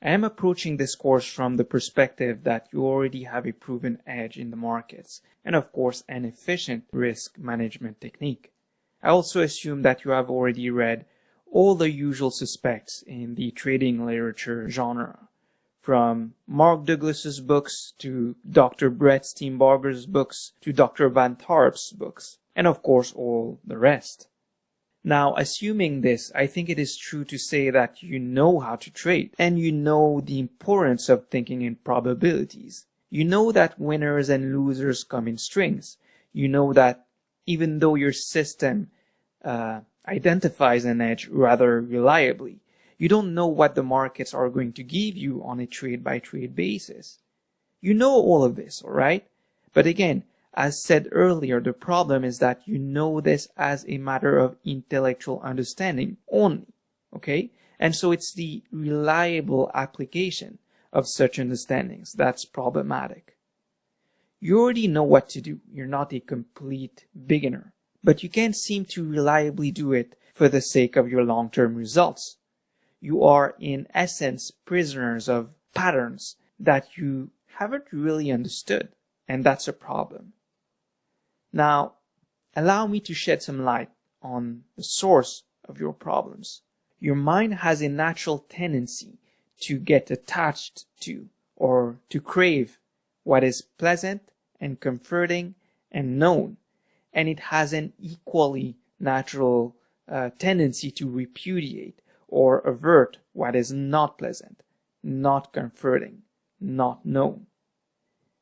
I am approaching this course from the perspective that you already have a proven edge in the markets and of course an efficient risk management technique. I also assume that you have already read all the usual suspects in the trading literature genre, from Mark Douglas's books to Dr. Brett Steenbarger's books to Dr. Van Tharp's books, and of course all the rest. Now, assuming this, I think it is true to say that you know how to trade, and you know the importance of thinking in probabilities. You know that winners and losers come in strings. You know that even though your system identifies an edge rather reliably, you don't know what the markets are going to give you on a trade-by-trade basis. You know all of this, all right? But again, as said earlier, the problem is that you know this as a matter of intellectual understanding only, okay? And so it's the reliable application of such understandings that's problematic. You already know what to do. You're not a complete beginner, but you can't seem to reliably do it for the sake of your long-term results. You are, in essence, prisoners of patterns that you haven't really understood, and that's a problem. Now, allow me to shed some light on the source of your problems. Your mind has a natural tendency to get attached to or to crave what is pleasant and comforting and known, and it has an equally natural tendency to repudiate or avert what is not pleasant, not comforting, not known.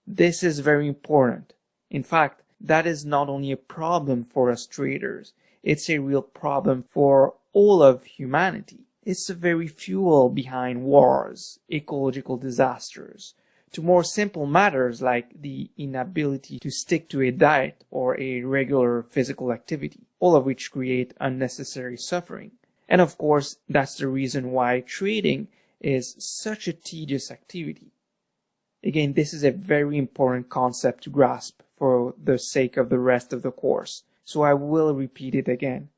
This is very important. In fact, that is not only a problem for us traders, it's a real problem for all of humanity. It's the very fuel behind wars, ecological disasters, to more simple matters like the inability to stick to a diet or a regular physical activity, all of which create unnecessary suffering. And of course, that's the reason why trading is such a tedious activity. Again, this is a very important concept to grasp for the sake of the rest of the course, so I will repeat it again.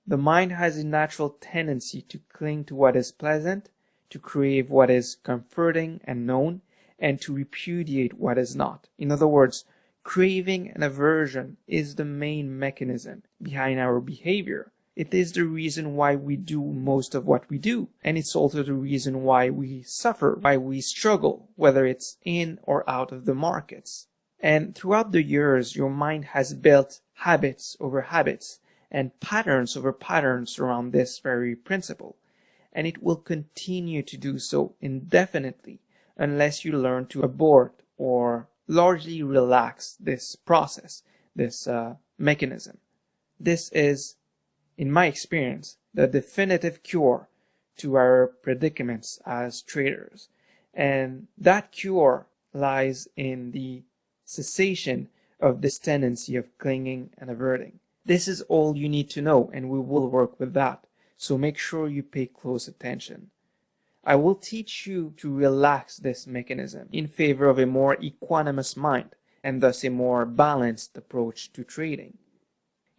The mind has a natural tendency to cling to what is pleasant, to crave what is comforting and known, and to repudiate what is not. In other words, craving and aversion is the main mechanism behind our behavior. It is the reason why we do most of what we do, and it's also the reason why we suffer, why we struggle, whether it's in or out of the markets. And throughout the years, your mind has built habits over habits and patterns over patterns around this very principle. And it will continue to do so indefinitely unless you learn to abort or largely relax this process, this mechanism. This is, in my experience, the definitive cure to our predicaments as traders. And that cure lies in the cessation of this tendency of clinging and averting. This is all you need to know, and we will work with that, so make sure you pay close attention. I will teach you to relax this mechanism in favor of a more equanimous mind, and thus a more balanced approach to trading.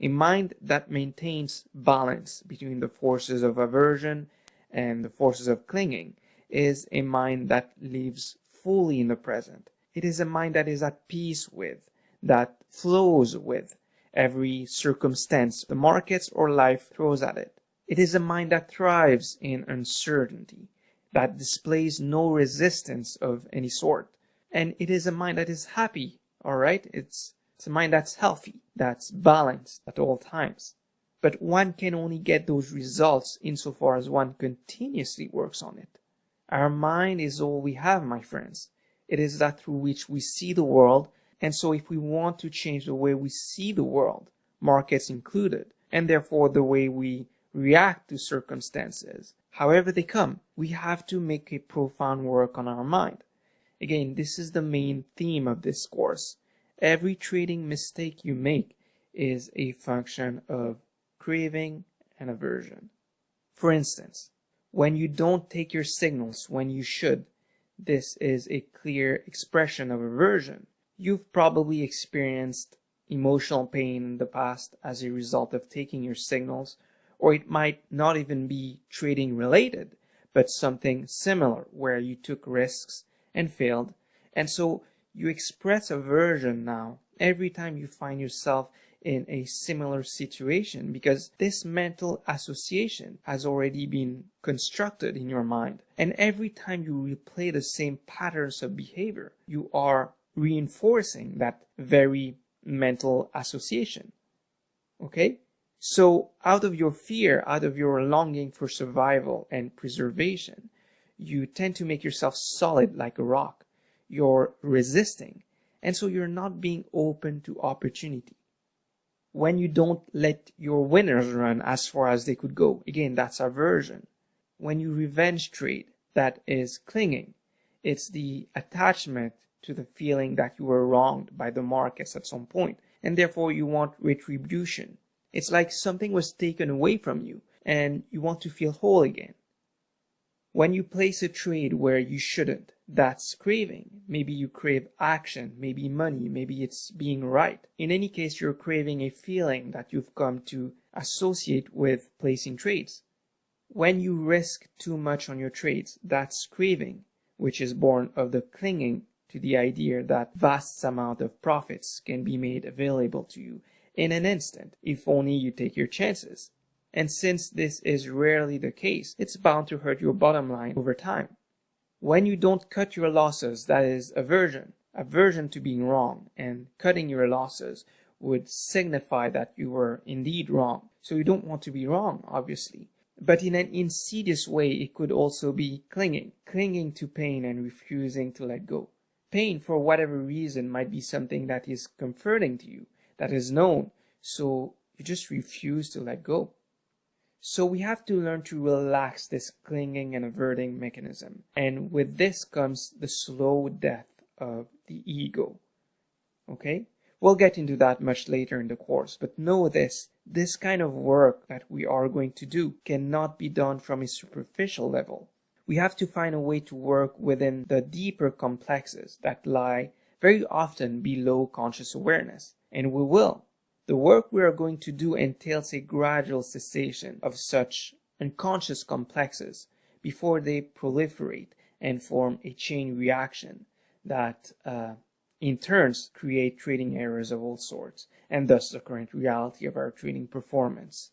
A mind that maintains balance between the forces of aversion and the forces of clinging is a mind that lives fully in the present. It is a mind that is at peace with, that flows with every circumstance the markets or life throws at it. It is a mind that thrives in uncertainty, that displays no resistance of any sort. And it is a mind that is happy, all right? It's a mind that's healthy, that's balanced at all times. But one can only get those results insofar as one continuously works on it. Our mind is all we have, my friends. It is that through which we see the world, and so if we want to change the way we see the world, markets included, and therefore the way we react to circumstances, however they come, we have to make a profound work on our mind. Again, this is the main theme of this course. Every trading mistake you make is a function of craving and aversion. For instance, when you don't take your signals when you should, this is a clear expression of aversion. You've probably experienced emotional pain in the past as a result of taking your signals, or it might not even be trading related, but something similar where you took risks and failed. And so you express aversion now every time you find yourself in a similar situation, because this mental association has already been constructed in your mind. And every time you replay the same patterns of behavior, you are reinforcing that very mental association. Okay? So out of your fear, out of your longing for survival and preservation, you tend to make yourself solid like a rock. You're resisting. And so you're not being open to opportunity. When you don't let your winners run as far as they could go, again, that's aversion. When you revenge trade, that is clinging. It's the attachment to the feeling that you were wronged by the markets at some point, and therefore you want retribution. It's like something was taken away from you, and you want to feel whole again. When you place a trade where you shouldn't, that's craving. Maybe you crave action, maybe money, maybe it's being right. In any case, you're craving a feeling that you've come to associate with placing trades. When you risk too much on your trades, that's craving, which is born of the clinging to the idea that vast amount of profits can be made available to you in an instant, if only you take your chances. And since this is rarely the case, it's bound to hurt your bottom line over time. When you don't cut your losses, that is aversion to being wrong, and cutting your losses would signify that you were indeed wrong. So you don't want to be wrong, obviously. But in an insidious way, it could also be clinging to pain and refusing to let go. Pain, for whatever reason, might be something that is comforting to you, that is known, so you just refuse to let go. So we have to learn to relax this clinging and averting mechanism. And with this comes the slow death of the ego. Okay? We'll get into that much later in the course, but know this kind of work that we are going to do cannot be done from a superficial level. We have to find a way to work within the deeper complexes that lie very often below conscious awareness. And we will. The work we are going to do entails a gradual cessation of such unconscious complexes before they proliferate and form a chain reaction that in turns create trading errors of all sorts, and thus the current reality of our trading performance.